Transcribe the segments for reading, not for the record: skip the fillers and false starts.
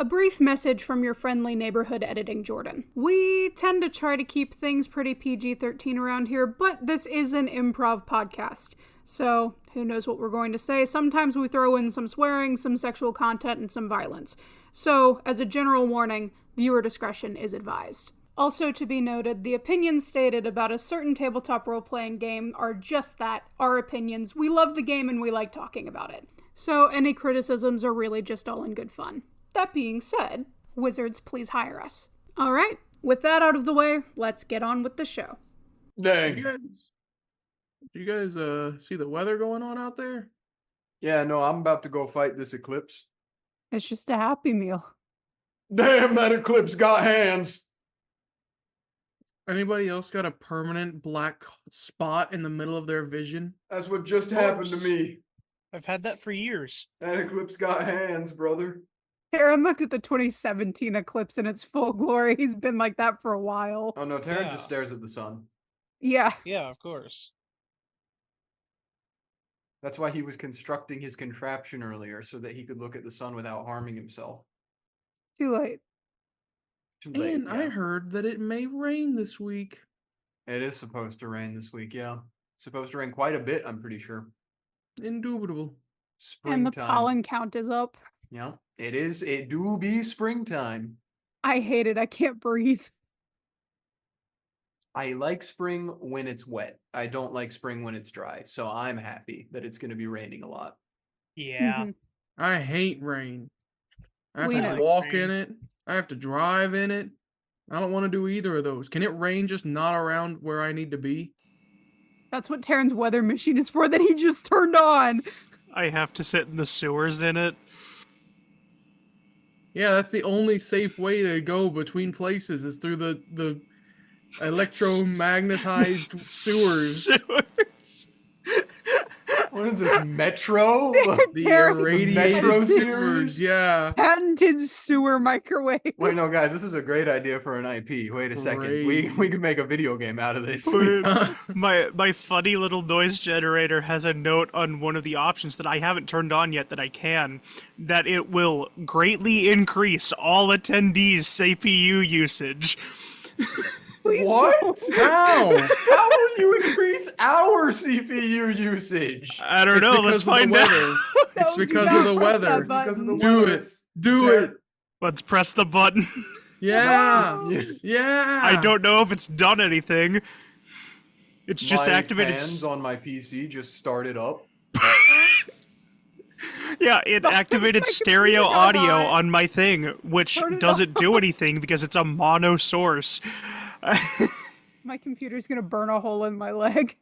A brief message from your friendly neighborhood editing Jordan. We tend to try to keep things pretty PG-13 around here, but this is an improv podcast. So, who knows what we're going to say. Sometimes we throw in some swearing, some sexual content, and some violence. So, as a general warning, viewer discretion is advised. Also to be noted, the opinions stated about a certain tabletop role-playing game are just that, our opinions. We love the game and we like talking about it. So, any criticisms are really just all in good fun. That being said, wizards, please hire us. All right, with that out of the way, let's get on with the show. Dang. Do you guys see the weather going on out there? Yeah, no, I'm about to go fight this eclipse. It's just a Happy Meal. Damn, that eclipse got hands. Anybody else got a permanent black spot in the middle of their vision? That's what just happened to me. I've had that for years. That eclipse got hands, brother. Taryn looked at the 2017 eclipse in its full glory. He's been like that for a while. Oh no, Taryn Yeah. just stares at the sun. Yeah. Yeah, of course. That's why he was constructing his contraption earlier, so that he could look at the sun without harming himself. Too late. Too late. And I Yeah. heard that it may rain this week. It is supposed to rain this week, yeah. Supposed to rain quite a bit, I'm pretty sure. Indubitable. And the Springtime. pollen count is up. Yeah, it is. It do be springtime. I hate it. I can't breathe. I like spring when it's wet. I don't like spring when it's dry. So I'm happy that it's going to be raining a lot. Yeah. Mhm. I hate rain. I have We to know. walk Rain. in it. I have to drive in it. I don't want to do either of those. Can it rain just not around where I need to be? That's what Taryn's weather machine is for that he just turned on. I have to sit in the sewers in it. Yeah, that's the only safe way to go between places is through the electromagnetized sewers. Sewers. What is this, Metro? The Taryn's irradiated Metro sewers, series? yeah. patented sewer microwave. Wait, no, guys, this is a great idea for an IP. Wait a second. Crazy. We could make a video game out of this. My funny little noise generator has a note on one of the options that I haven't turned on yet that I can, that it will greatly increase all attendees' CPU usage. Please What? don't. How? How will you increase our CPU usage? I don't know, let's find out. It's No, do because not of the press weather. that It's Because of the button. Do weather. it. It's Do ter- it. Let's press the button. Yeah. No. Yeah. I don't know if it's done anything. It's just My activated. fans on my PC just started up. Yeah, it My activated computer stereo got audio hot. on my thing, which Turn it doesn't do off. anything because it's a mono source. My computer's gonna burn a hole in my leg.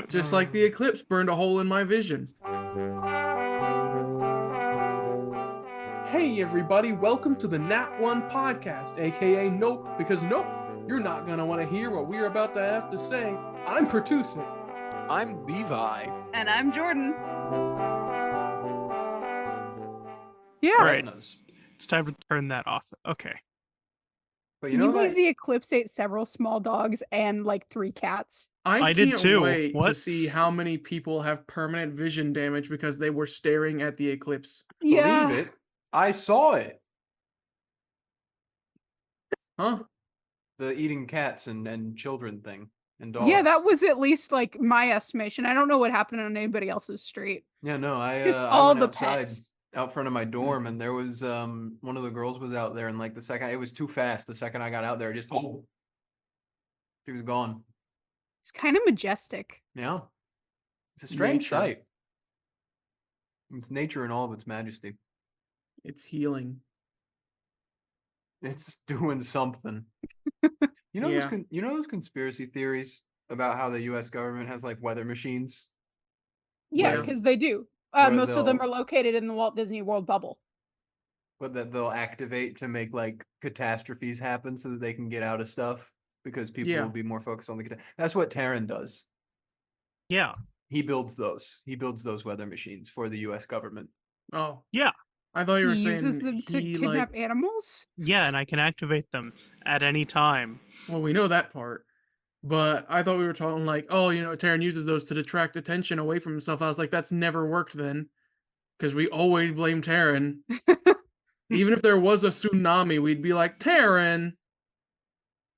Just like the eclipse burned a hole in my vision. Hey everybody, welcome to the Nat One Podcast, aka Nope, because nope, you're not gonna want to hear what we're about to have to say. I'm Pertuset. I'm Levi. And I'm Jordan. Yeah. Right. Retinas. It's time to turn that off. Okay. But Can you you know believe that the eclipse ate several small dogs and like 3 cats? I did can't too. wait to What? see how many people have permanent vision damage because they were staring at the eclipse. Yeah. believe it. I saw it. Huh? The eating cats and children thing and dogs. Yeah, that was at least like my estimation. I don't know what happened on anybody else's street. Yeah, no, I Just I all went the outside pets. out front of my dorm and there was one of the girls was out there and like the second it was too fast. The second I got out there, just she was gone. It's kind of majestic. Yeah. It's a strange Nature. sight. It's nature in all of its majesty. It's healing. It's doing something. You know Yeah. you know those conspiracy theories about how the US government has like weather machines? Yeah, Where- because they do. where Most of them are they'll- located in the Walt Disney World bubble. But that they'll activate to make like catastrophes happen so that they can get out of stuff because people Yeah. will be more focused on the that's what Taryn does. Yeah. He builds those weather machines for the US government. Oh. Yeah. I thought you were He saying uses them to he, kidnap like, animals? Yeah, and I can activate them at any time. well, we know that part. But I thought we were talking like, oh, you know, Taryn uses those to detract attention away from himself. I was like, that's never worked then. Because we always blame Taryn. Even if there was a tsunami, we'd be like, Terran.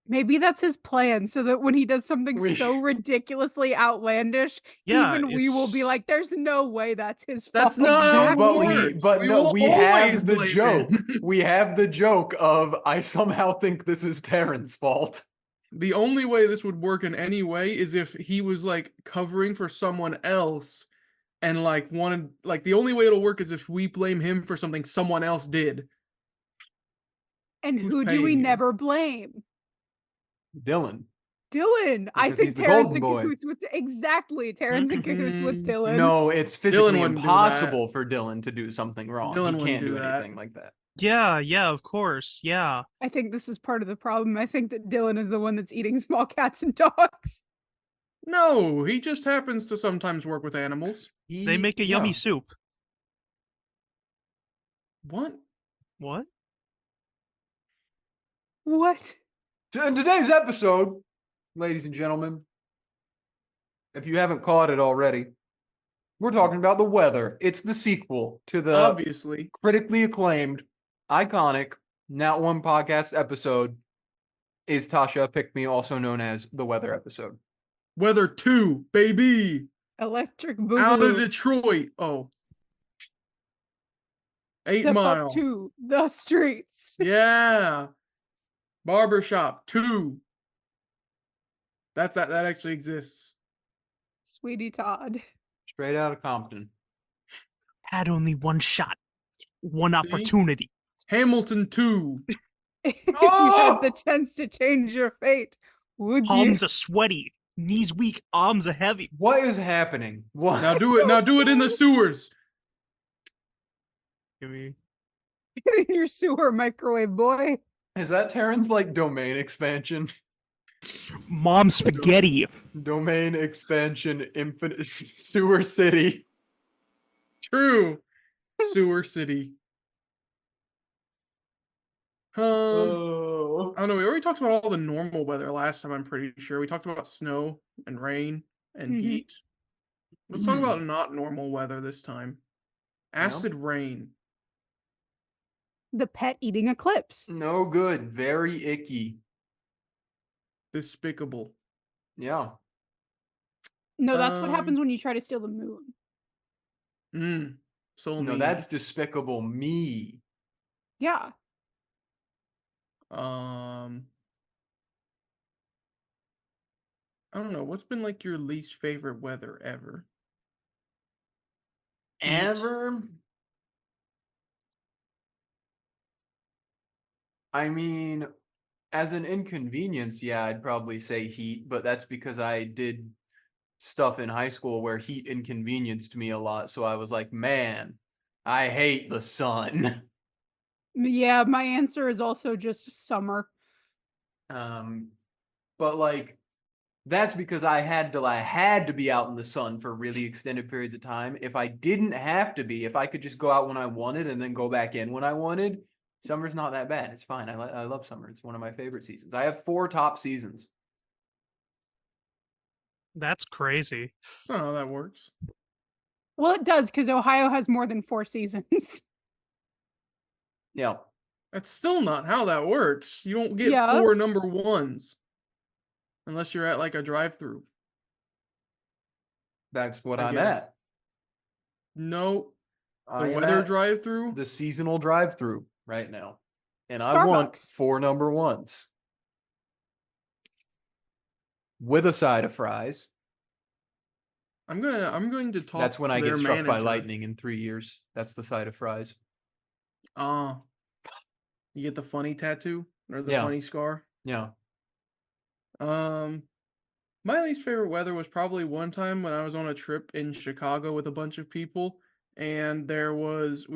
Maybe that's his plan, so that when he does something We- so ridiculously outlandish, Yeah, even we will be it's- like, "There's no way that's his That's fault." not how it But works. we have the blame joke. him. We have the joke of I somehow think this is Terran's fault. The only way this would work in any way is if he was like covering for someone else and like wanted like the only way it'll work is if we blame him for something someone else did. And Who's who do we paying you? never blame? Dylan. Dylan. I Because think he's the Terrence golden in boy. cahoots with exactly Terrence in cahoots with Mhm. Dylan. No, it's physically wouldn't do that. impossible for Dylan to do something wrong. Dylan He wouldn't can't do do that. anything like that. Yeah, of course. Yeah. I think this is part of the problem. I think that Dylan is the one that's eating small cats and dogs. No, he just happens to sometimes work with animals. They make a yummy soup. What? What? What? In today's episode, ladies and gentlemen, if you haven't caught it already, we're talking about the weather. It's the sequel to the Obviously. critically acclaimed, iconic Nat One Podcast episode. Is Tasha Pick Me, also known as the weather episode. Weather 2, baby. Electric Out of Boogaloo. Detroit. Oh. 8 Step Mile. up to the streets. Yeah. Barbershop 2. That actually exists. Sweetie Todd. Straight out of Compton. Had only one shot, one See? opportunity. Hamilton 2. If you Oh! had the chance to change your fate, would you? Palms are sweaty, knees weak, arms are heavy. What is happening? What? Now do it. Now do it in the sewers. Give me. Get in your sewer, microwave boy. Is that Terran's like domain expansion? Mom spaghetti. Domain expansion, infinite sewer city. True. Sewer City. Oh. I don't know. We already talked about all the normal weather last time, I'm pretty sure. We talked about snow and rain and Mhm. heat. Let's talk about not normal weather this time. Acid rain. The pet eating eclipse. No good. Very icky. Despicable. Yeah. No, that's what Um, happens when you try to steal the moon. So No, mean. that's despicable me. Yeah. I don't know. What's been like your least favorite weather ever? Heat. Ever? I mean, as an inconvenience, yeah, I'd probably say heat, but that's because I did stuff in high school where heat inconvenienced me a lot. So I was like, man, I hate the sun. Yeah, my answer is also just summer. But like, that's because I had to be out in the sun for really extended periods of time. If I didn't have to be, if I could just go out when I wanted and then go back in when I wanted, summer's not that bad. It's fine. I love summer. It's one of my favorite seasons. I have 4 top seasons. That's crazy. I don't know how that works. Well, it does, because Ohio has more than 4 seasons. Yeah. That's still not how that works. You don't get Yeah. 4 number 1s. Unless you're at like a drive-through. That's what I I'm guess. at. No. I The am weather at drive-through? the seasonal drive-through right now. And I want Starbucks. 4 number 1s. With a side of fries. I'm going to talk That's when to I get their struck by manager. lightning in 3 years. That's the side of fries. You get the funny tattoo or the Yeah. funny scar. Yeah. My least favorite weather was probably one time when I was on a trip in Chicago with a bunch of people, and we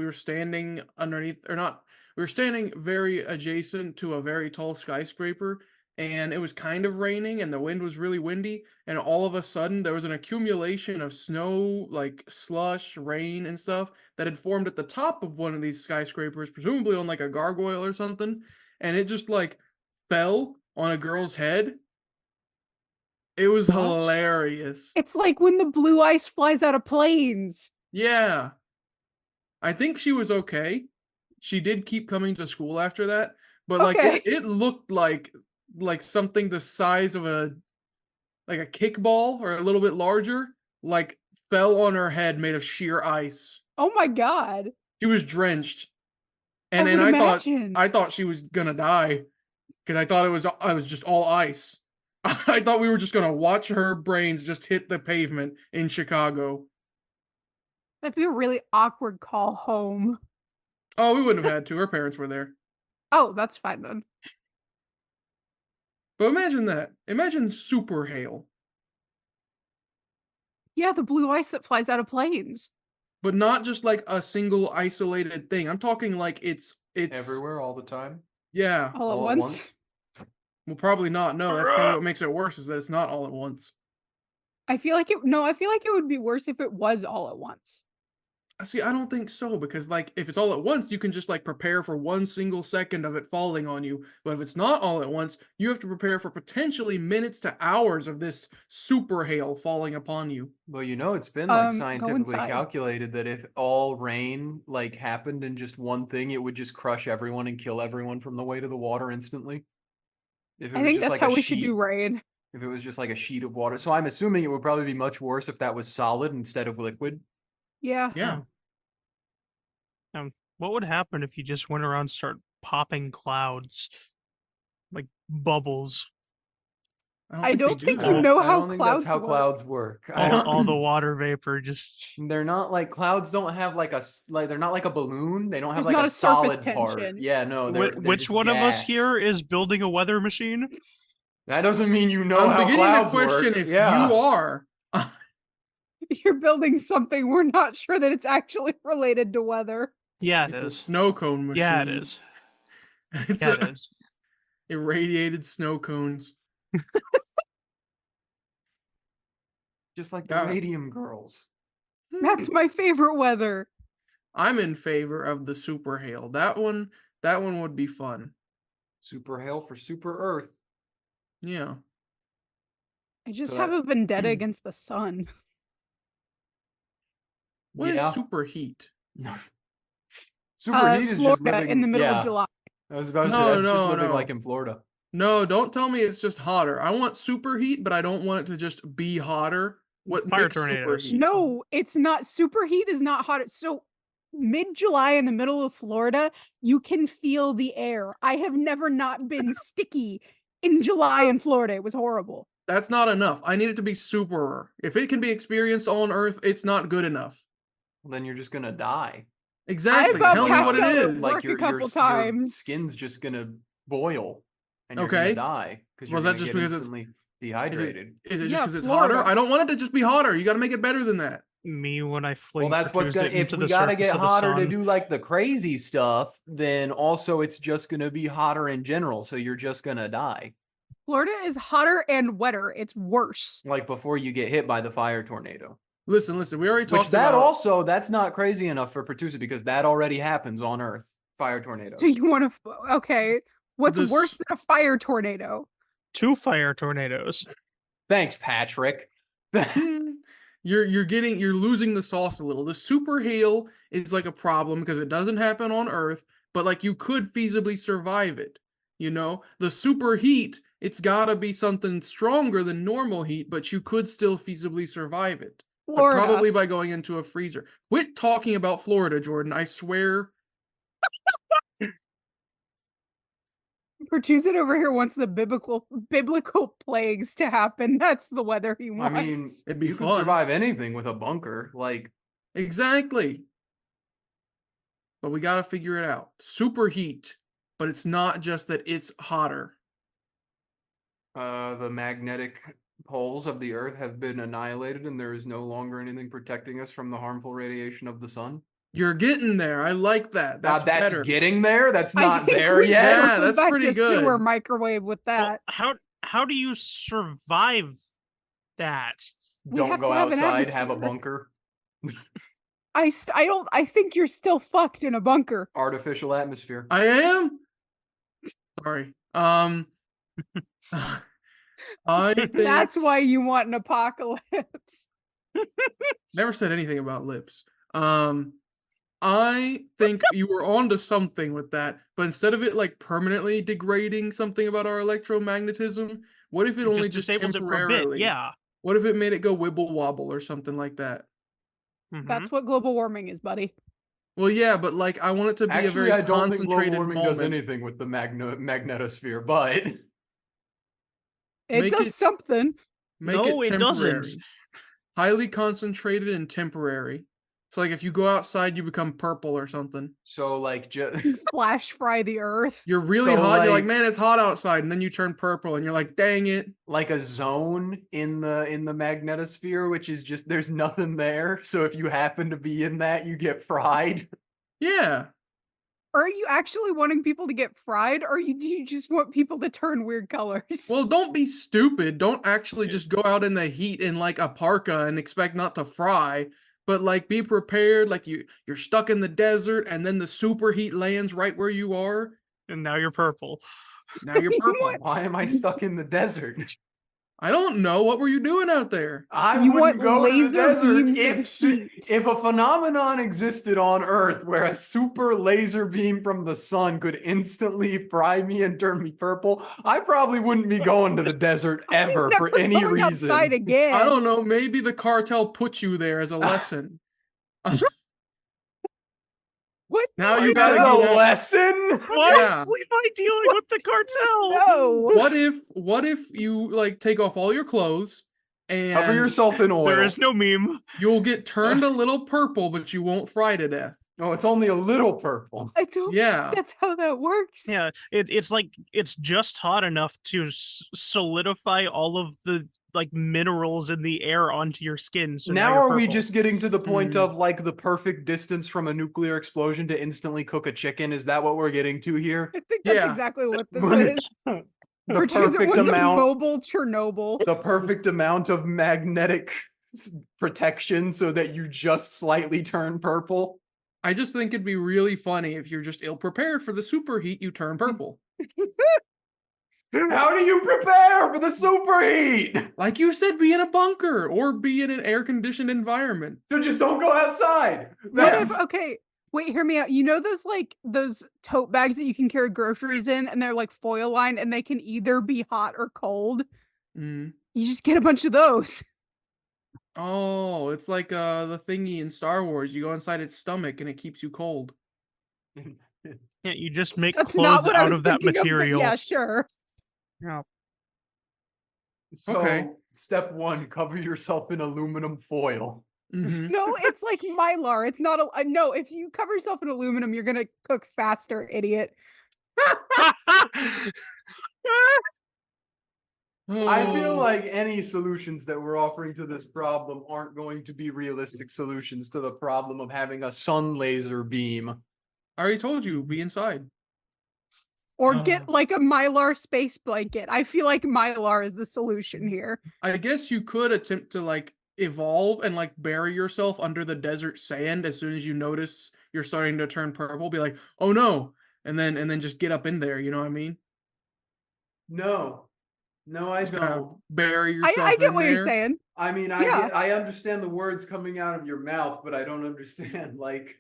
were standing we were standing very adjacent to a very tall skyscraper, and it was kind of raining and the wind was really windy, and all of a sudden there was an accumulation of snow, like slush, rain and stuff that had formed at the top of one of these skyscrapers, presumably on like a gargoyle or something, and it just like fell on a girl's head. It was What? hilarious. It's like when the blue ice flies out of planes. Yeah. I think she was okay. she did keep coming to school after that, but like Okay. it looked like something the size of a kickball or a little bit larger, like fell on her head made of sheer ice. Oh my god. She was drenched. I And would then imagine. I thought she was gonna die because I thought I was just all ice. I thought we were just gonna watch her brains just hit the pavement in Chicago. That'd be a really awkward call home. Oh, we wouldn't have had to. Her parents were there. Oh, that's fine then. But imagine that. Imagine super hail, Yeah, the blue ice that flies out of planes. but not just like a single isolated thing. I'm talking like it's Everywhere, all the time. Yeah. All at All at once. Well, probably not. No, that's probably what makes it worse is that it's not all at once. I feel like it would be worse if it was all at once. See, I don't think so because like if it's all at once, you can just like prepare for 1 second of it falling on you. But if it's not all at once, you have to prepare for potentially minutes to hours of this super hail falling upon you. Well, it's been like Go scientifically inside. calculated that if all rain like happened in just one thing, it would just crush everyone and kill everyone from the weight of the water instantly. If it I was think just that's like how a we should sheet, do rain. if it was just like a sheet of water. So I'm assuming it would probably be much worse if that was solid instead of liquid. Yeah. Yeah. What would happen if you just went around and start popping clouds, like bubbles? I they don't do think that. you know I how don't think that's clouds how work. clouds work. All the water vapor just. They're not like clouds. Don't have like they're not like a balloon. They don't have There's like not a a surface solid part. tension. Yeah, no. They're Which just one of us gas. here is building a weather machine? That doesn't mean you know I'm how beginning to clouds question work. if Yeah. you are. You're building something we're not sure that it's actually related to weather. Yeah, it It's a is. snow cone machine. Yeah, it is. It's Yeah, it is. irradiated snow cones. Just like the God. Radium Girls. That's my favorite weather. I'm in favor of the super hail. That one would be fun. Super hail for super Earth. Yeah. I just So have that- a vendetta against the sun. What is Yeah. super heat? Super heat is just Florida living in the middle yeah. of July. I was about to say No, that's just no, living no. like in Florida. No, don't tell me it's just hotter. I want super heat, but I don't want it to just be hotter. What Fire makes tornadoes. super heat? No, it's not. Superheat is not hot. So mid-July in the middle of Florida, you can feel the air. I have never not been sticky in July in Florida. It was horrible. That's not enough. I need it to be super. If it can be experienced on Earth, it's not good enough. Well, then you're just gonna die. Exactly. I've Tell me what passed out it at is. work Like a your couple times. skin's just gonna boil and you're Okay. gonna die because you're Was that gonna just get because it's- instantly dehydrated. Is it just Yeah, because it's Florida. hotter? I don't want it to just be hotter. You got to make it better than that. Me when I fling. Well, that's what's gonna. Pertuset If into we the gotta surface get of the hotter to sun. do like the crazy stuff, then also it's just gonna be hotter in general. So you're just gonna die. Florida is hotter and wetter. It's worse. Like before you get hit by the fire tornado. Listen. We already talked Which that about. that's not crazy enough for Pertuset because that already happens on Earth. Fire tornadoes. So you want to? Okay. What's This- worse than a fire tornado? 2 fire tornadoes. Thanks, Patrick. You're losing the sauce a little. The super hail is like a problem because it doesn't happen on Earth, but like you could feasibly survive it. You know, the super heat, it's gotta be something stronger than normal heat, but you could still feasibly survive it. But Florida. probably by going into a freezer. Quit talking about Florida, Jordan. I swear. Pertuset over here wants the biblical plagues to happen. That's the weather he I wants. mean, It'd be you could fun. survive anything with a bunker. Like, Exactly. But we gotta figure it out. Super heat, but it's not just that it's hotter. the magnetic poles of the Earth have been annihilated, and there is no longer anything protecting us from the harmful radiation of the sun. You're getting there. I like that. That's better. getting there. That's I not think there we yet. should Yeah, go that's back pretty to sewer good. microwave with Well, that. how do you survive that? We Don't have go to have an outside. Have a atmosphere. bunker. I think you're still fucked in a bunker. Artificial atmosphere. I am. Sorry. I think That's why you want an apocalypse. never said anything about lips. I think you were onto something with that, but instead of it like permanently degrading something about our electromagnetism, what if it only just disables it for a bit. temporarily? Yeah. What if it made it go wibble wobble or something like that? That's what global warming is, buddy. Well, yeah, but like I want it to be a Actually, very I don't think global concentrated warming does moment. anything with the magnetosphere, but It Make does it- something. Make No, it it doesn't. temporary. Highly concentrated and temporary. So like if you go outside, you become purple or something. so like Flash fry the earth. You're really So, hot. You're like, like- man, it's hot outside, and then you turn purple, and you're like, dang it. like a zone in the magnetosphere, which is just there's nothing there. So if you happen to be in that, you get fried. Yeah. Are you actually wanting people to get fried, or do you just want people to turn weird colors? Well, don't be stupid. Don't actually just go out in the heat in like a parka and expect not to fry. But like be prepared, like you're stuck in the desert and then the super heat lands right where you are. And now you're purple. Now you're purple. Why am I stuck in the desert? I don't know. What were you doing out there? I You wouldn't want go to the laser desert beams if of heat. if a phenomenon existed on Earth where a super laser beam from the sun could instantly fry me and turn me purple. I probably wouldn't be going to the desert ever Never for any going outside reason. again. I don't know. Maybe the cartel put you there as a lesson. What? Now do you you gotta That's know? a get out. lesson. Why Yeah. is Levi dealing with the cartel? No. What if you like take off all your clothes and Cover yourself in oil. There is no meme. you'll get turned a little purple, but you won't fry to death. No, it's only a little purple. I don't Yeah. think that's how that works. Yeah, it's like it's just hot enough to solidify all of the like minerals in the air onto your skin. So Now you're are we purple. just getting to the point Hmm. of like the perfect distance from a nuclear explosion to instantly cook a chicken? Is that what we're getting to here? I think that's Yeah. exactly what this What is. The Pertuset perfect wants a amount. mobile Chernobyl. The perfect amount of magnetic protection so that you just slightly turn purple. I just think it'd be really funny if you're just ill prepared for the superheat, you turn purple. How do you prepare for the superheat? Like you said, be in a bunker or be in an air conditioned environment. So just don't go outside. What That's if, okay, wait, hear me out. You know those tote bags that you can carry groceries in and they're like foil lined and they can either be hot or cold? Mm. You just get a bunch of those. Oh, it's like the thingy in Star Wars. You go inside its stomach and it keeps you cold. Yeah, you just make That's not clothes what I out was of that thinking material. of, but yeah, sure. Yeah. so Okay. step one, cover yourself in aluminum foil. Mhm. No, it's like Mylar. It's not a no. If you cover yourself in aluminum, you're gonna cook faster, idiot. I feel Oh. like any solutions that we're offering to this problem aren't going to be realistic solutions to the problem of having a sun laser beam. I already told you, be inside. Or get like a Mylar space blanket. I feel like Mylar is the solution here. I guess you could attempt to like evolve and like bury yourself under the desert sand as soon as you notice you're starting to turn purple. Be like, oh no, and then just get up in there. You know what I mean? No, I Just kinda don't. bury yourself. I get in what you're there. saying. I mean, Yeah. I understand the words coming out of your mouth, but I don't understand like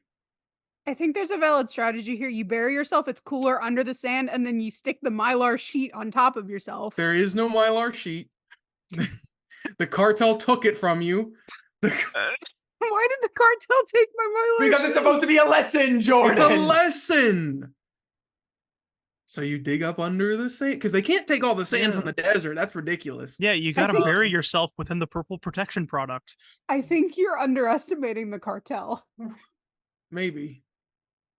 I think there's a valid strategy here. You bury yourself, it's cooler under the sand, and then you stick the Mylar sheet on top of yourself. There is no Mylar sheet. The cartel took it from you. Why did the cartel take my Mylar because sheet? it's supposed to be a lesson, Jordan. It's a lesson. So you dig up under the sand because they can't take all the sand from the desert. That's ridiculous. Yeah, you gotta think- bury yourself within the purple protection product. I think you're underestimating the cartel. Maybe.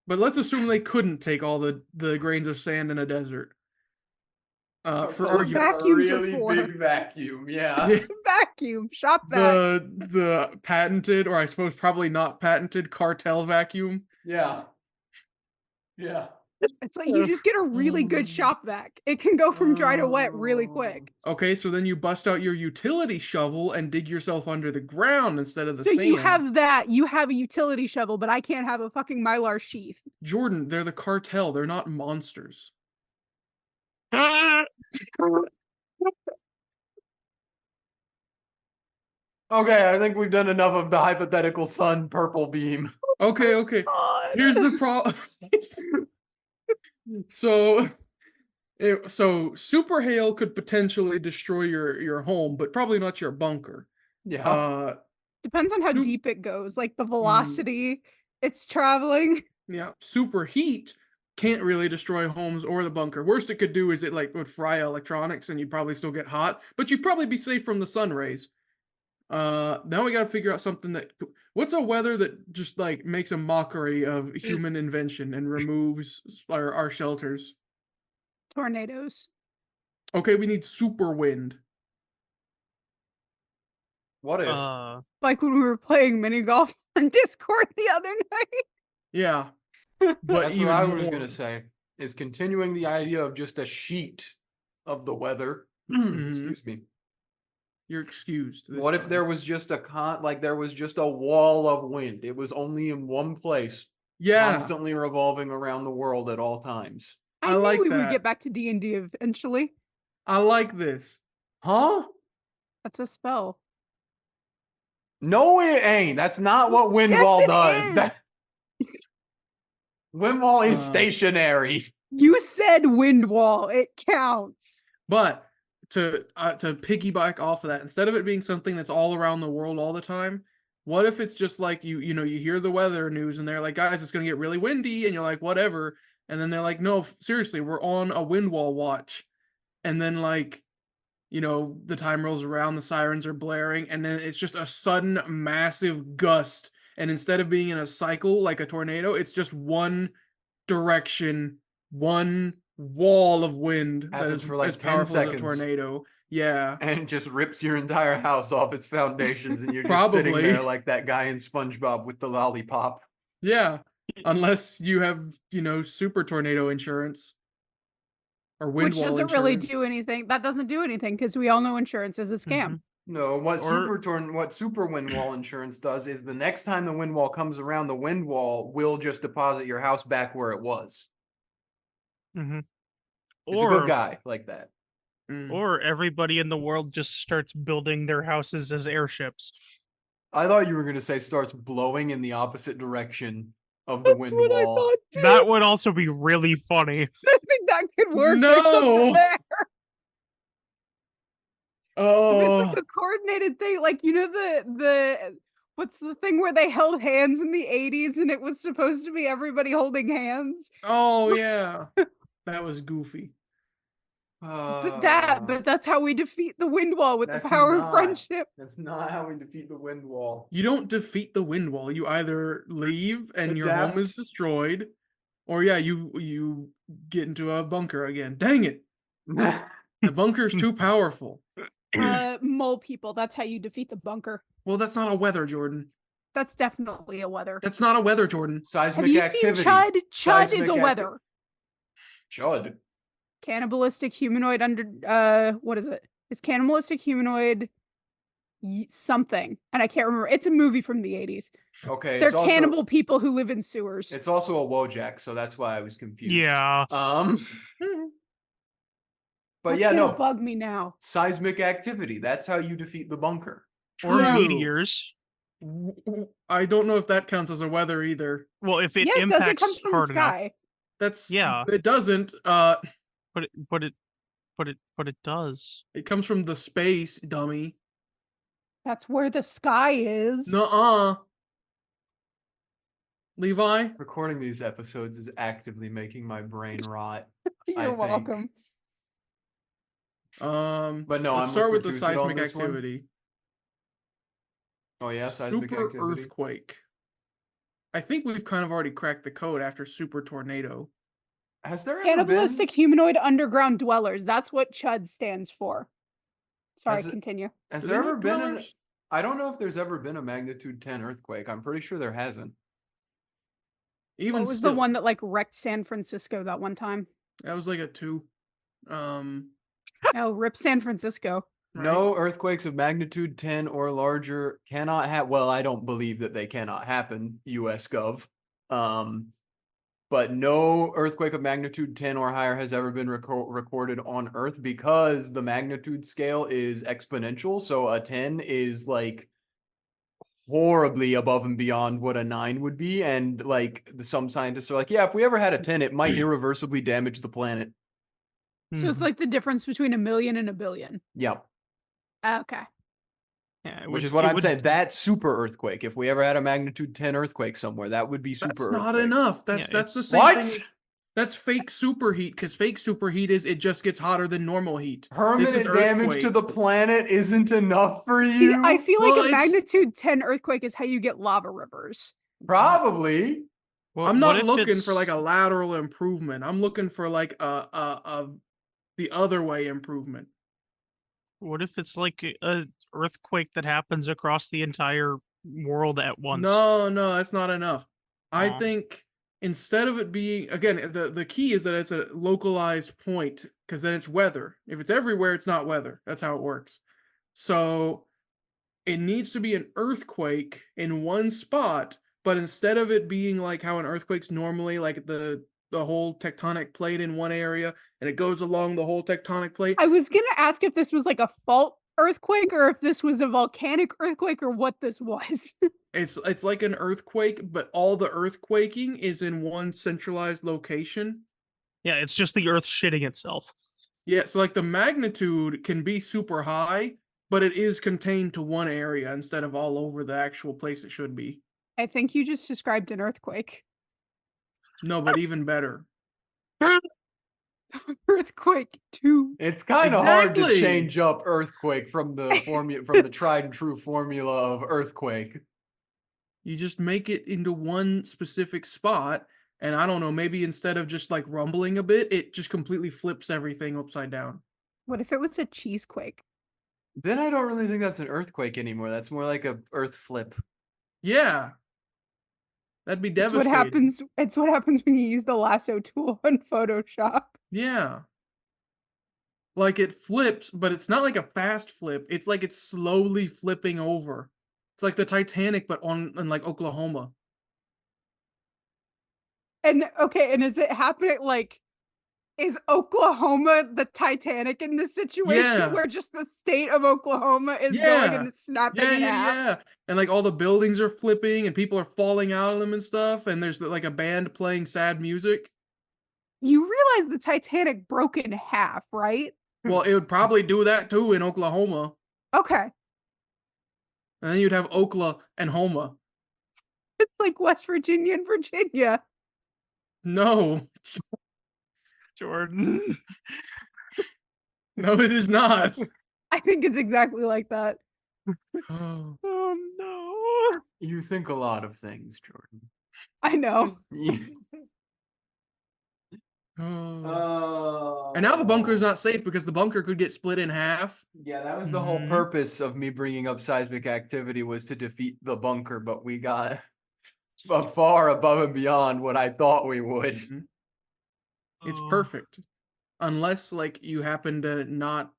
But let's assume they couldn't take all the grains of sand in a desert. For Cartels argument's are a Vacuums are really for. big vacuum, yeah. Yeah. It's a vacuum. Shop vac. the patented, or I suppose probably not patented, cartel vacuum. Yeah. Yeah. It's like you just get a really good shop vac. It can go from dry to wet really Oh. quick. Okay, so then you bust out your utility shovel and dig yourself under the ground instead of the So sand. you have that. You have a utility shovel, but I can't have a fucking Mylar sheath. Jordan, they're the cartel. They're not monsters. Okay, I think we've done enough of the hypothetical sun purple beam. Okay. Here's the problem. So, super hail could potentially destroy your home, but probably not your bunker. Yeah. Depends on how Sup- deep it goes, like the velocity it's traveling. Yeah, super heat can't really destroy homes or the bunker. Worst it could do is it would fry electronics and you'd probably still get hot, but you'd probably be safe from the sun rays. Now we got to figure out something what's a weather that just makes a mockery of human invention and removes our shelters. Tornadoes. Okay, we need super wind. What if? Like when we were playing mini golf on Discord the other night. Yeah. But That's even what I was more. gonna say. Is continuing the idea of just a sheet of the weather. Mhm. Excuse me. You're excused. What if there was just there was just a wall of wind? It was only in one place, Yeah, constantly revolving around the world at all times. I knew like we would that. get back to D&D eventually. I like this. Huh? That's a spell. No, it ain't. That's not what Windwall Yes, it does. is. That Windwall is Uh, stationary. You said wind wall. It counts. But to piggyback off of that, instead of it being something that's all around the world all the time, what if it's just like you hear the weather news and they're like, guys, it's gonna get really windy, and you're like, whatever, and then they're like, no, seriously, we're on a wind wall watch, and then the time rolls around, the sirens are blaring, and then it's just a sudden massive gust, and instead of being in a cycle like a tornado, it's just one direction, one wall of wind that Happens is for like as 10 powerful as a seconds. tornado. Yeah. And just rips your entire house off its foundations, and you're just sitting Probably. there like that guy in SpongeBob with the lollipop. Yeah. Unless you have, super tornado insurance. Or wind Which wall doesn't really do insurance. anything. That doesn't do anything because we all know insurance is a scam. No, what Or- super wind wall insurance does is the next time the wind wall comes around, the wind wall will just deposit your house back where it was. Mm-hmm. It's a good guy like that. Mm. Or everybody in the world just starts building their houses as airships. I thought you were going to say starts blowing in the opposite direction of the wind What I wall. thought too. That would also be really funny. I think that could work. No. There's something there. Oh. It's like a coordinated thing. Like, the what's the thing where they held hands in the 80s and it was supposed to be everybody holding hands? Oh, yeah. That was goofy. But that's how we defeat the wind wall with the That's power of not. friendship. That's not how we defeat the wind wall. You don't defeat the wind wall. You either leave and your home is Adapt. destroyed, or you get into a bunker again. Dang it. The bunker's too powerful. Mole people, that's how you defeat the bunker. Well, that's not a weather, Jordan. That's definitely a weather. That's not a weather, Jordan. Seismic Have you activity. seen Chud? Chud is Seismic a weather. Chud. Cannibalistic humanoid under what is it? Is cannibalistic humanoid something? And I can't remember. It's a movie from the 80s. Okay, They're it's also, cannibal people who live in sewers. It's also a Wojak, so that's why I was confused. Yeah. But That's yeah, gonna no. bug me now. Seismic activity. That's how you defeat the bunker. Or True. meteors. I don't know if that counts as a weather either. Well, if it Yeah, it does. It impacts comes from the hard enough. sky. That's Yeah. It doesn't. But it does. It comes from the space, dummy. That's where the sky is. Nuh-uh. Levi? Recording these episodes is actively making my brain rot. I You're think. welcome. But no, let's I'm start with with the Pertuset on seismic this one. activity. Oh yeah, seismic Super activity. earthquake. I think we've kind of already cracked the code after super tornado. Has there ever Cannibalistic humanoid underground dwellers. That's what CHUD stands for. Sorry, Has it- continue. Has Do there they know ever been dwellers? I don't know if there's ever been a magnitude 10 earthquake. I'm pretty sure there hasn't. Even What was still, the one that like wrecked San Francisco that one time? that was like a 2. Oh, rip San Francisco. Right? No earthquakes of magnitude 10 or larger cannot happen. Well, I don't believe that they cannot happen, US Gov. But no earthquake of magnitude 10 or higher has ever been recorded on Earth because the magnitude scale is exponential. So a 10 is like horribly above and beyond what a 9 would be. And like some scientists are like, yeah, if we ever had a 10, it might irreversibly damage the planet. So it's like the difference between 1,000,000 and 1,000,000,000. Yep. Okay. Yeah, Which is what I'm saying. That's super earthquake. If we ever had a magnitude 10 earthquake somewhere, that would be super That's not earthquake. enough. That's the it's- same What? thing. That's fake superheat, because fake superheat is it just gets hotter than normal heat. This is Permanent damage to earthquake. the planet isn't enough for See, you? I feel like Well, a it's- magnitude 10 earthquake is how you get lava rivers. Probably. Well, I'm what not if looking it's- for like a lateral improvement. I'm looking for like the other way improvement. What if it's like a earthquake that happens across the entire world at once? No, that's not enough. I Aw. think instead of it being, again, the key is that it's a localized point, because then it's weather. If it's everywhere, it's not weather. That's how it works. So it needs to be an earthquake in one spot, but instead of it being like how an earthquake's normally, like the whole tectonic plate in one area and it goes along the whole tectonic plate. I was gonna ask if this was like a fault earthquake or if this was a volcanic earthquake or what this was. It's like an earthquake, but all the earthquaking is in one centralized location. Yeah, it's just the Earth shitting itself. Yeah, so like the magnitude can be super high, but it is contained to one area instead of all over the actual place it should be. I think you just described an earthquake. No, but even better. Earthquake 2. It's kind of hard to Exactly. change up earthquake from the from the tried and true formula of earthquake. You just make it into one specific spot, and I don't know, maybe instead of just like rumbling a bit, it just completely flips everything upside down. What if it was a cheesequake? Then I don't really think that's an earthquake anymore. That's more like a earth flip. Yeah. That'd be It's devastating. what happens. It's what happens when you use the lasso tool in Photoshop. Yeah. Like it flips, but it's not like a fast flip. It's like it's slowly flipping over. It's like the Titanic, but in like Oklahoma. And okay, and is it happening like is Oklahoma the Titanic in this situation Yeah. where just the state of Oklahoma is going and it's snapping in half? Yeah. And like all the buildings are flipping and people are falling out of them and stuff. And there's like a band playing sad music. You realize the Titanic broke in half, right? Well, it would probably do that too in Oklahoma. Okay. And then you'd have Okla and Homa. It's like West Virginia and Virginia. No. Jordan. No, it is not. I think it's exactly like that. Oh. Oh no. You think a lot of things, Jordan. I know. Oh. And now the bunker's not safe because the bunker could get split in half. Yeah, that was the whole Mhm. purpose of me bringing up seismic activity was to defeat the bunker, but we got far above and beyond what I thought we would. Mhm. It's Oh. perfect. Unless like you happen to not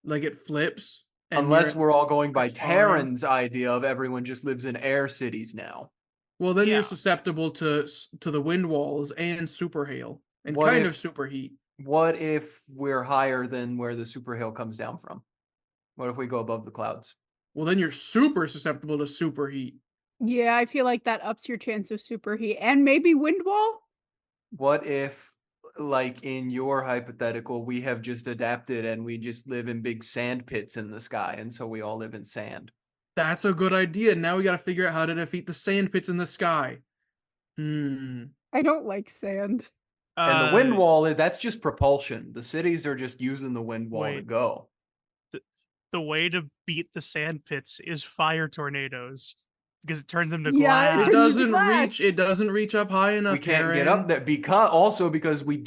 like it flips. and Unless you're- we're all going by far out. Terran's idea of everyone just lives in air cities now. Well, then Yeah. you're susceptible to the wind walls and super hail and What kind of if- superheat. What if we're higher than where the super hail comes down from? What if we go above the clouds? Well, then you're super susceptible to superheat. Yeah, I feel like that ups your chance of superheat and maybe wind wall. What if, like in your hypothetical, we have just adapted and we just live in big sand pits in the sky, and so we all live in sand? That's a good idea. Now we got to figure out how to defeat the sand pits in the sky. I don't like sand. And the wind wall, that's just propulsion. The cities are just using the wind wall to Wait. go. The way to beat the sand pits is fire tornadoes because it turns them to Yeah, it glass. It turns doesn't glass. reach. It doesn't reach up high enough. We can't get Karen. up there because we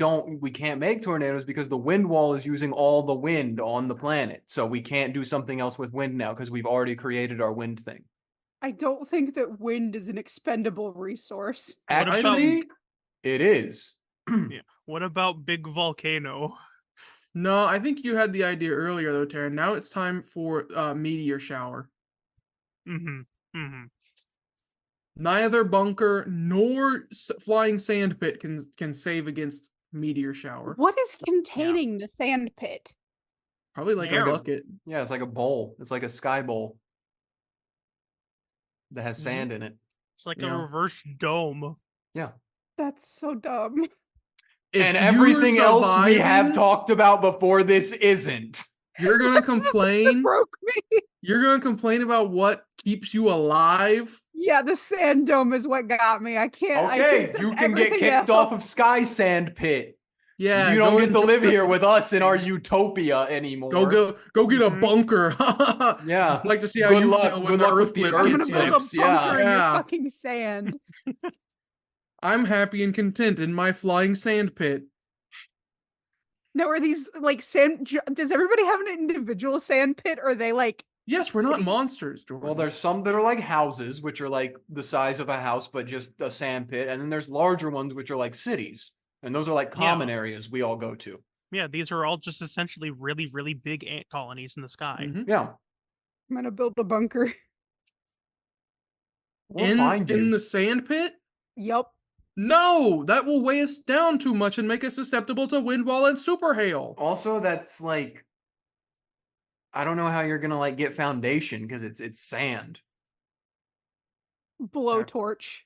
can't make tornadoes because the wind wall is using all the wind on the planet. So we can't do something else with wind now because we've already created our wind thing. I don't think that wind is an expendable resource. What about- Actually, it is. What about big volcano? No, I think you had the idea earlier though, Taryn. Now it's time for meteor shower. Mm-hmm. Mm-hmm. Neither bunker nor flying sand pit can save against meteor shower. What is containing the sand pit? Probably like Air. a bucket. Yeah, it's like a bowl. It's like a sky bowl. that has sand in it. It's like Yeah. a reverse dome. Yeah. That's so dumb. If And you're everything else we have surviving, talked about before this isn't. you're gonna complain. Broke me. You're gonna complain about what keeps you alive. Yeah, the sand dome is what got me. I can't. I Okay, think you that's can get everything kicked else. off of Sky Sand Pit. Yeah, You don't go get to enjoy live the- here with us in our utopia anymore. Go get a Mhm. bunker. Yeah. I'd like to see how Good you luck. feel when Good the luck with Earth the flips. I'm Earth gonna build a flips, yeah. bunker in your Yeah. fucking sand. I'm happy and content in my flying sand pit. Now, are these like sand? Does everybody have an individual sand pit, or are they like? Yes, we're not Cities. monsters, Jordan. Well, there's some that are like houses, which are like the size of a house, but just a sand pit. And then there's larger ones, which are like cities. And those are like common areas we all go to. Yeah, these are all just essentially really, really big ant colonies in the sky. Mhm. Yeah. I'm gonna build a bunker. We'll find you. in the sand pit? Yup. No, that will weigh us down too much and make us susceptible to wind wall and super hail. Also, that's like, I don't know how you're gonna like get foundation because it's sand. Blowtorch.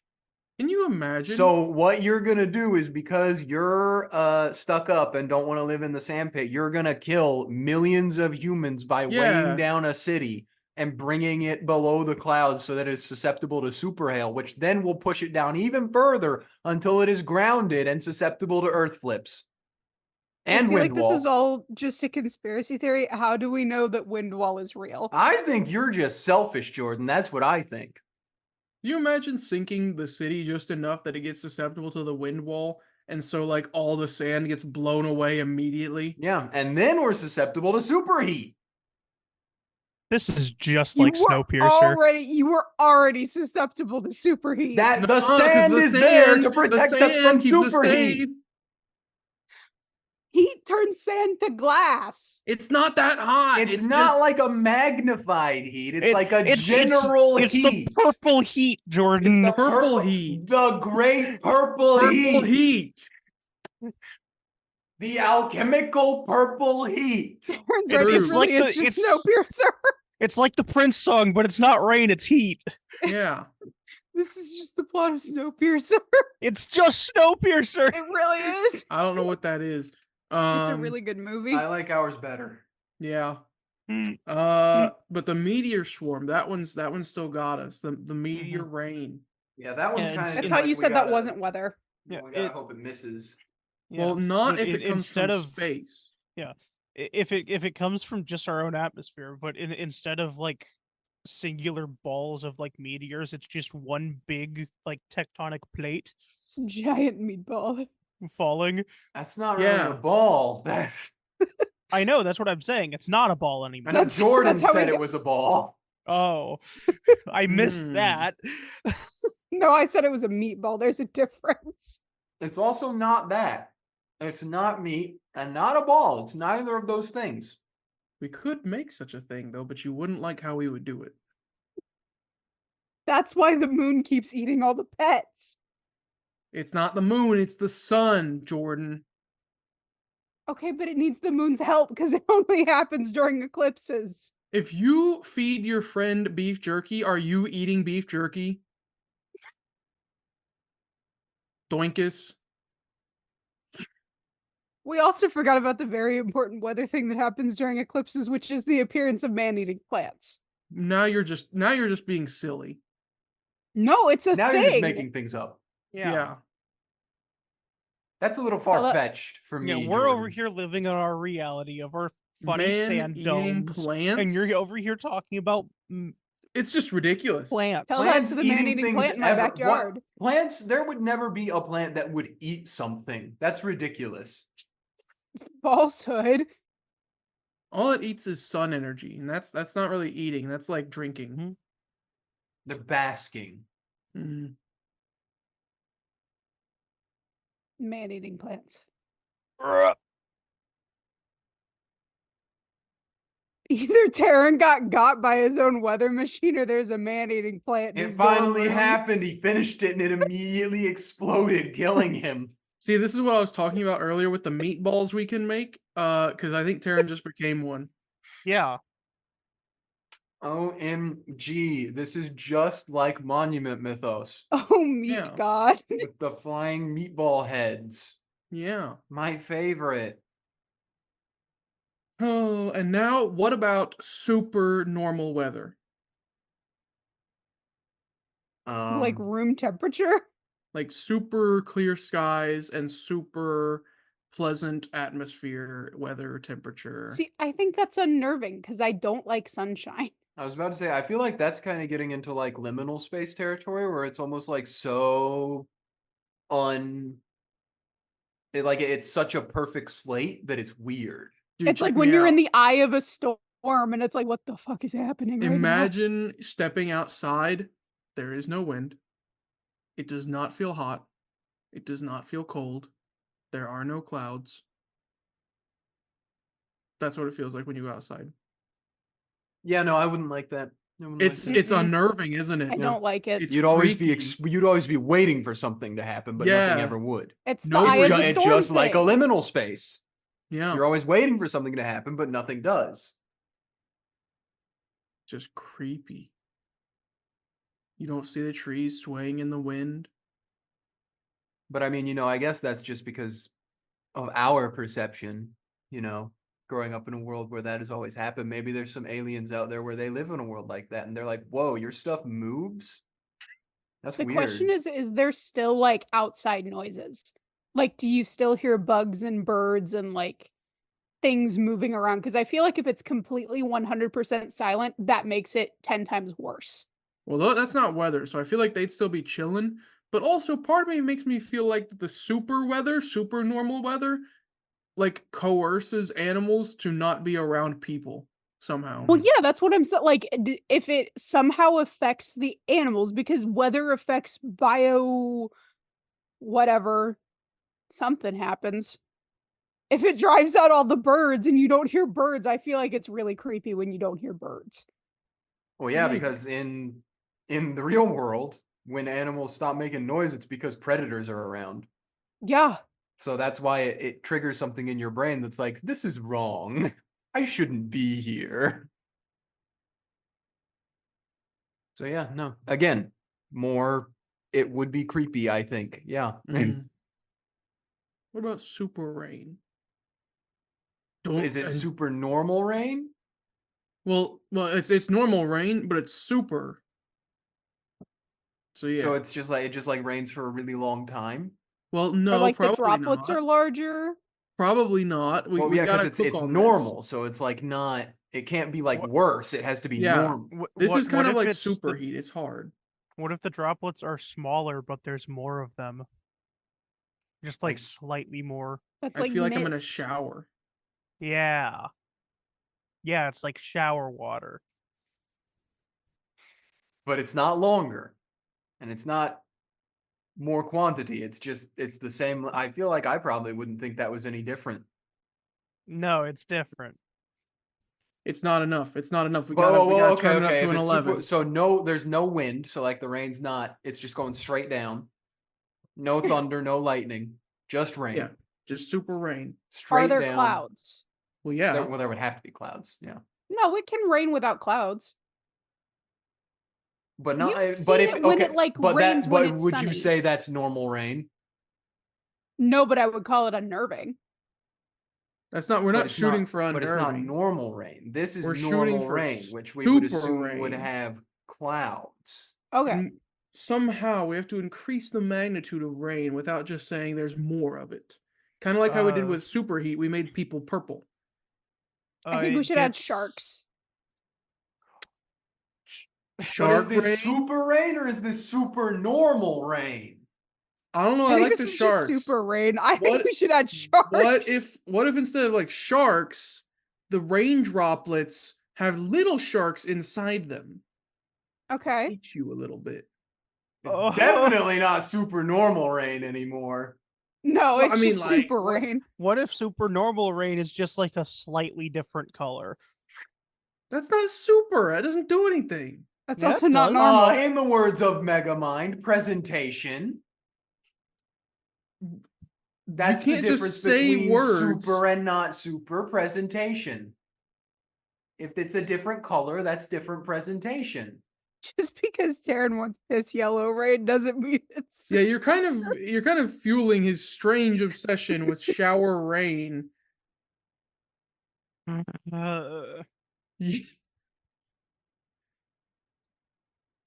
Can you imagine? So what you're gonna do is because you're stuck up and don't want to live in the sand pit, you're gonna kill millions of humans by weighing Yeah. down a city and bringing it below the clouds so that it's susceptible to super hail, which then will push it down even further until it is grounded and susceptible to earth flips. And I feel wind like wall. this is all just a conspiracy theory. How do we know that wind wall is real? I think you're just selfish, Jordan. That's what I think. you imagine sinking the city just enough that it gets susceptible to the wind wall, and so like all the sand gets blown away immediately? Yeah, and then we're susceptible to superheat. This is just like you Snowpiercer. were already susceptible to superheat. That the Nuh-uh, 'cause sand the is there to sand- the protect us from sand keeps us superheat. safe. Heat turns sand to glass. It's not that hot. It's not just- like a magnified heat. It's like a It's- general it's heat. the purple heat, Jordan. It's the purple heat. The great purple, purple heat. The alchemical purple heat. Turns It's- out it's it like really is the- just it's- Snowpiercer. It's like the Prince song, but it's not rain, it's heat. Yeah. This is just the plot of Snowpiercer. It's just Snowpiercer. It really is. I don't know what that is. It's a really good movie. I like ours better. Yeah. Mm. But the meteor swarm, that one's still got us. The meteor rain. Yeah, that one's And kind of. I thought you said that wasn't weather. Yeah, we gotta it- hope it misses. Yeah. Well, not But if it comes instead from of space. if it comes from just our own atmosphere, but instead of like singular balls of like meteors, it's just one big like tectonic plate Giant meatball. falling. That's not really Yeah. a ball. That's. I know, that's what I'm saying. It's not a ball anymore. I know That's- Jordan that's how we said go- it was a ball. Oh, I missed Hmm. that. No, I said it was a meatball. There's a difference. It's also not that. It's not meat and not a ball. It's neither of those things. We could make such a thing though, but you wouldn't like how we would do it. That's why the moon keeps eating all the pets. It's not the moon, it's the sun, Jordan. Okay, but it needs the moon's help because it only happens during eclipses. If you feed your friend beef jerky, are you eating beef jerky? Doinkus. We also forgot about the very important weather thing that happens during eclipses, which is the appearance of man-eating plants. Now you're just being silly. No, it's a Now thing. you're just making things up. Yeah. That's a little Well, far fetched for me. Yeah, we're over Jordan. here living in our reality of our funny Man sand eating domes, plants. and you're over here talking about It's just ridiculous. plants. Tell that Plants to the eating man-eating things plant in my ever- what- backyard. Plants, there would never be a plant that would eat something. That's ridiculous. Falsehood. All it eats is sun energy, and that's not really eating. That's like drinking. Mhm. They're basking. Mhm. Man-eating plants. Either Taryn got by his own weather machine or there's a man-eating plant. in It his finally dorm room. happened. He finished it and it immediately exploded, killing him. See, this is what I was talking about earlier with the meatballs we can make. Because I think Taryn just became one. Yeah, OMG, this is just like Monument Mythos Oh, meat Yeah. god. with the flying meatball heads. Yeah. My favorite. Oh, and now what about super normal weather? Like room temperature. Like super clear skies and super pleasant atmosphere, weather, temperature. See, I think that's unnerving because I don't like sunshine. I was about to say, I feel like that's kind of getting into like liminal space territory where it's almost like so it's such a perfect slate that it's weird. Dude, It's check like me when you're in out. the eye of a storm and it's like, what the fuck is happening right now? Imagine stepping outside. There is no wind. It does not feel hot. It does not feel cold. There are no clouds. That's what it feels like when you go outside. Yeah, no, I wouldn't like that. I wouldn't It's like it's that. unnerving, isn't it? I don't like it. It's You'd always be freaky. you'd always be waiting for something to happen, but nothing Yeah. ever would. It's the No eye of the It's storm just like a thing. liminal space. Yeah. You're always waiting for something to happen, but nothing does. Just creepy. You don't see the trees swaying in the wind. But I mean, I guess that's just because of our perception, growing up in a world where that has always happened. Maybe there's some aliens out there where they live in a world like that and they're like, whoa, your stuff moves? That's The weird. question is there still like outside noises? Like, do you still hear bugs and birds and like things moving around? Because I feel like if it's completely 100% silent, that makes it 10 times worse. Well, that's not weather, so I feel like they'd still be chilling. But also, part of me makes me feel like the super weather, super normal weather, like coerces animals to not be around people somehow. Well, yeah, that's what I'm saying. Like, if it somehow affects the animals, because weather affects whatever, something happens. If it drives out all the birds and you don't hear birds, I feel like it's really creepy when you don't hear birds. Well, yeah, Maybe. because in the real world, when animals stop making noise, it's because predators are around. Yeah. So that's why it triggers something in your brain that's like, this is wrong. I shouldn't be here. So yeah, no. Again, it would be creepy, I think. Yeah. Mhm. What about super rain? Is it super normal rain? Well, it's normal rain, but it's super. So yeah. So it's just like it just like rains for a really long time. Well, Or no, like the probably droplets not. are larger. Probably not. We Well, yeah, gotta because cook it's on normal, so it's like not. It can't be like What- worse. It has to be Yeah. normal. This is kind what of if like it's the- superheat. It's hard. What if the droplets are smaller, but there's more of them? Just like Like- slightly more. That's I like feel like I'm in a mist. shower. Yeah. Yeah, it's like shower water. But it's not longer, and it's not more quantity. It's the same. I feel like I probably wouldn't think that was any different. No, it's different. It's not enough. It's not enough. We Whoa, gotta okay, turn it up okay. to If an it's 11. so there's no wind, so like the rain's not. It's just going straight down. No thunder, no lightning, just rain. Yeah, just super rain. Straight Are there down. clouds? Well, yeah. There would have to be clouds. Yeah. No, it can rain without clouds. But not. You've But seen if it when okay, it, like, but rains that. when But it's would sunny. you say that's normal rain? No, but I would call it unnerving. That's not. We're But not it's shooting for But it's not unnerving. normal rain. This is We're shooting normal for rain, which we would super assume would rain. have clouds. Okay. And somehow we have to increase the magnitude of rain without just saying there's more of it. Kind of like how we did Uh, with superheat. We made people purple. I think we it should add gets- sharks. But is Shark this rain. super rain or is this super normal rain? I don't know. I I think like this the is sharks. just super rain. I think What- we should add sharks. What if instead of like sharks, the rain droplets have little sharks inside them? Okay. Eat you a little bit. It's Oh. definitely not super normal rain anymore. No, Well, it's I mean, just like, super what- rain. What if super normal rain is just like a slightly different color? That's not super. That doesn't do anything. That's Yeah, also it not does. normal. In the words of Megamind, presentation. That's the can't just difference say between words. super and not super presentation. If it's a different color, that's different presentation. Just because Taryn wants piss yellow rain doesn't mean it's Yeah, you're kind of fueling his strange obsession with shower rain.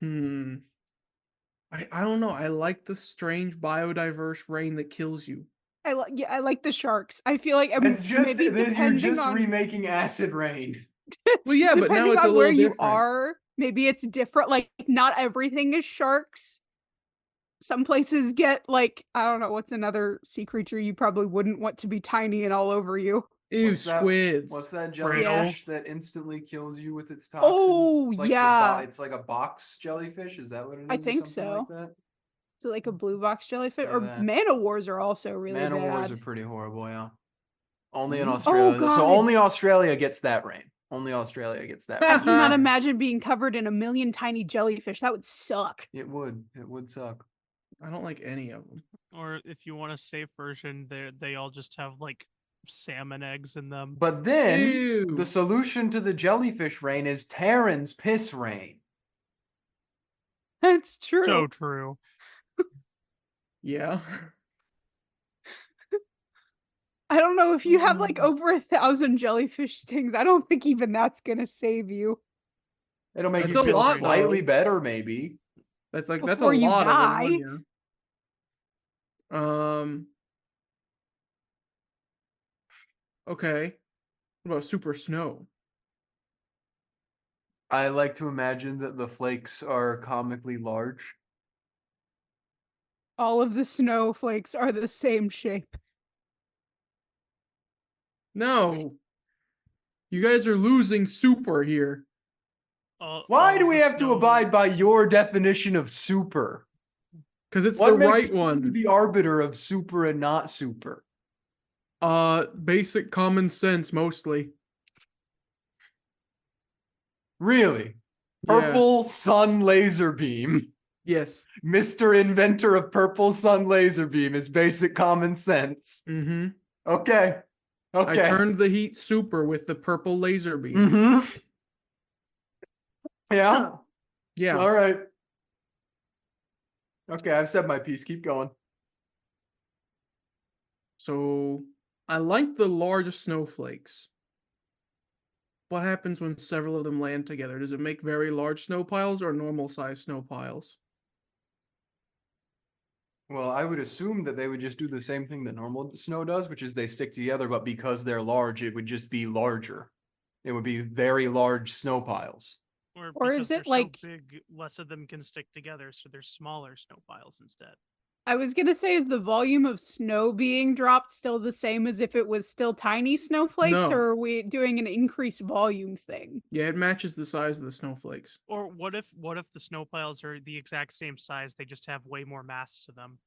Hmm. I don't know. I like the strange biodiverse rain that kills you. I like the sharks. I feel like It's just maybe you're depending just on remaking acid rain. Well, yeah, but now depending it's a on where little you different. are, maybe it's different. Like not everything is sharks. Some places get like I don't know what's another sea creature you probably wouldn't want to be tiny and all over you. Ew, What's that- squids. What's that Whale. jellyfish that instantly kills you with its toxin? Oh, it's like yeah. it's like a box jellyfish. Is that what it is? I or think something so. Like that? So like a blue box jellyfish Yeah, or that. man-o'-wars are also really Man bad. wars are pretty horrible. Yeah. Only in Mm. Australia. Oh, So God. only Australia gets that rain. Only Australia gets that. I rain. cannot imagine being covered in a million tiny jellyfish. That would suck. It would. It would suck. I don't like any of them. Or if you want a safe version, they all just have like salmon eggs in them. But then Ew. the solution to the jellyfish rain is Taryn's piss rain. That's true. So true. Yeah. I don't know if you have like over 1,000 jellyfish stings. I don't think even that's gonna save you. It'll make That's you a feel lot, slightly though. better, maybe. That's a Before you lot die. of them on you. Okay. What about super snow? I like to imagine that the flakes are comically large. All of the snowflakes are the same shape. No. You guys are losing super here. Why do we have to abide by your definition of super? Because it's What the makes right one. the arbiter of super and not super? Basic common sense mostly. Really? Yeah. Purple sun laser beam. Yes. Mr. Inventor of purple sun laser beam is basic common sense. Mm-hmm. Okay. Okay. I turned the heat super with the purple laser beam. Mm-hmm. Yeah. Yeah. All right. Okay, I've said my piece. Keep going. So I like the large snowflakes. What happens when several of them land together? Does it make very large snow piles or normal sized snow piles? Well, I would assume that they would just do the same thing that normal snow does, which is they stick together, but because they're large, it would just be larger. It would be very large snow piles. Or Or because is they're it like- so big, less of them can stick together, so they're smaller snow piles instead. I was gonna say, is the volume of snow being dropped still the same as if it was still tiny snowflakes, No. or are we doing an increased volume thing? Yeah, it matches the size of the snowflakes. Or what if the snow piles are the exact same size, they just have way more mass to them?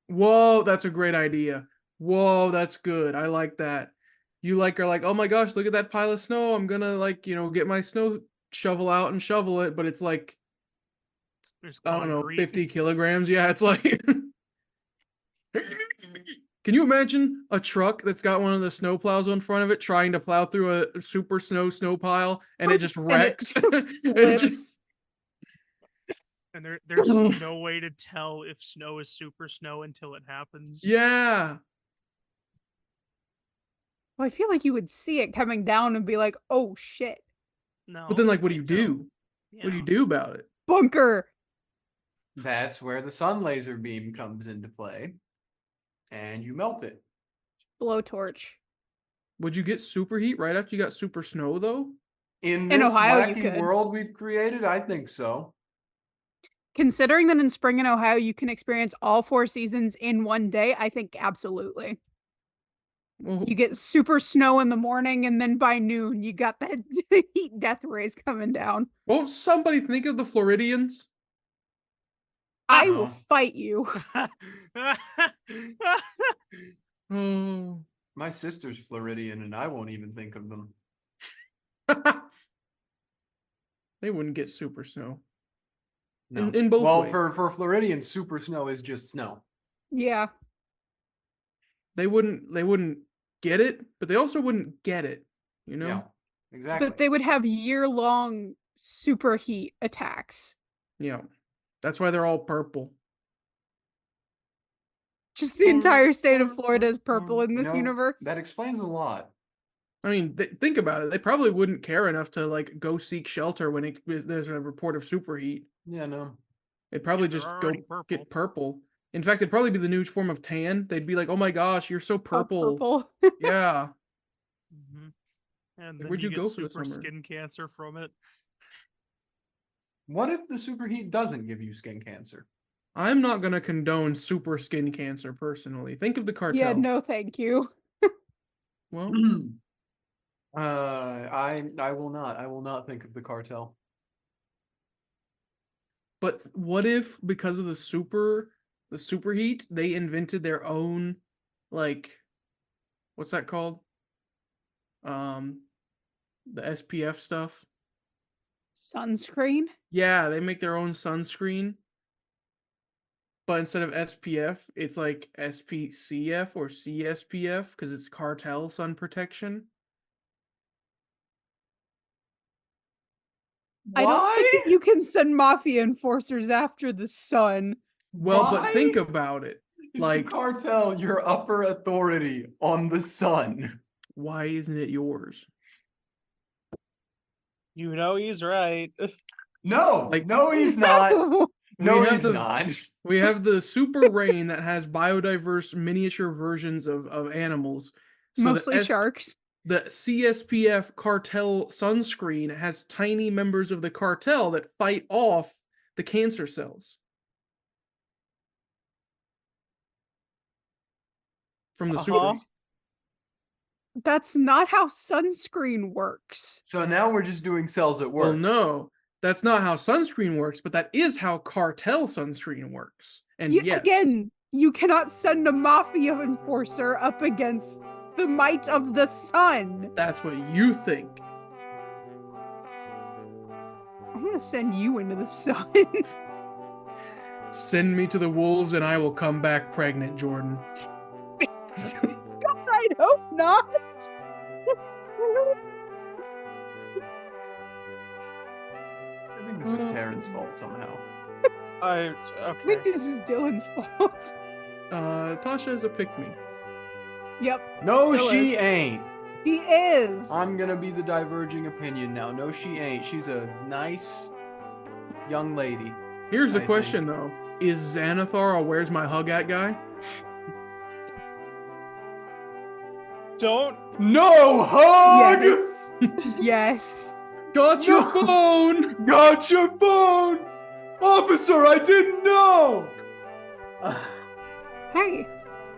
Whoa, that's a great idea. Whoa, that's good. I like that. You are like, oh my gosh, look at that pile of snow. I'm gonna get my snow shovel out and shovel it, but it's like There's I don't know, concrete. 50 kilograms. Yeah, it's like Can you imagine a truck that's got one of the snow plows in front of it trying to plow through a super snow pile and it just And wrecks? It Flips. just- And there's no way to tell if snow is super snow until it happens. yeah. Well, I feel like you would see it coming down and be like, "Oh shit, No. But then like what do you no. do? What do you do about it? bunker!" That's where the sun laser beam comes into play. And you melt it. Blowtorch. Would you get super heat right after you got super snow though? In In this Ohio, you wacky could. world we've created, I think so. Considering that in spring in Ohio you can experience all 4 seasons in one day, I think absolutely. Well, You get super snow in the morning, and then by noon you got the heat death rays coming down. won't somebody think of the Floridians? I will No. fight you. Oh. My sister's Floridian, and I won't even think of them. They wouldn't get super snow. No. In both well, ways. for Floridians, super snow is just snow. Yeah. They wouldn't get it, but they also wouldn't get it, you know? Yeah. Exactly. But they would have year-long superheat attacks. Yeah. That's why they're all purple. Just the entire state of Florida is purple in You this know, universe. that explains a lot. I mean, think about it. They probably wouldn't care enough to like go seek shelter when there's a report of superheat. Yeah, no. They'd probably they're just go already purple. get purple. In fact, it'd probably be the new form of tan. They'd be like, "Oh my gosh, you're so All purple." purple. Yeah. Mhm. And then Where'd you get go for the super summer? skin cancer from it. What if the superheat doesn't give you skin cancer? I'm not gonna condone super skin cancer personally. Think of the cartel. Yeah, no thank you. Well, I will not. I will not think of the cartel. but what if because of the superheat, they invented their own, like, what's that called? The SPF stuff. Sunscreen? Yeah, they make their own sunscreen. But instead of SPF, it's like SPCF or CSPF because it's cartel sun protection. I don't think that you can send mafia enforcers after the sun. Well, but think Why about it. is Like, the cartel your upper authority on the sun? why isn't it yours? You know he's right. No, Like- no, he's not. No, We have he's the- not. We have the super rain that has biodiverse miniature versions of animals. So Mostly sharks. The CSPF cartel sunscreen has tiny members of the cartel that fight off the cancer cells from the Uh-huh. super. That's not how sunscreen works. So now we're just doing cells at Well, work. no, that's not how sunscreen works, but that is how cartel sunscreen works. And yes, Again, you cannot send a mafia enforcer up against the might of the sun. that's what you think. I'm gonna send you into the sun. Send me to the wolves and I will come back pregnant, Jordan. God, I hope not. I think this is Taryn's fault somehow. I think this is Dylan's fault. Tasha is a pick-me. Yep, No, Still she is. ain't. he is. I'm gonna be the diverging opinion now. No, she ain't. She's a nice young lady. Here's the I question, think. though. Is Xanathar a where's my hug at guy? Don't. No hug! Yes. Yes. Got your No. phone! Got your phone! Officer, I didn't know! Hey,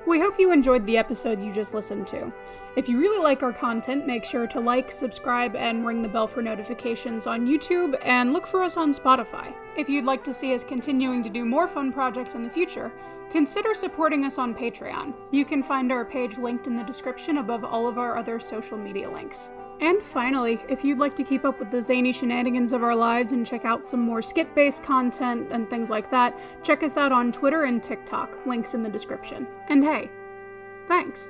we hope you enjoyed the episode you just listened to. If you really like our content, make sure to like, subscribe, and ring the bell for notifications on YouTube, and look for us on Spotify. If you'd like to see us continuing to do more fun projects in the future, consider supporting us on Patreon. You can find our page linked in the description above all of our other social media links. And finally, if you'd like to keep up with the zany shenanigans of our lives and check out some more skit-based content and things like that, check us out on Twitter and TikTok, links in the description. And hey, thanks!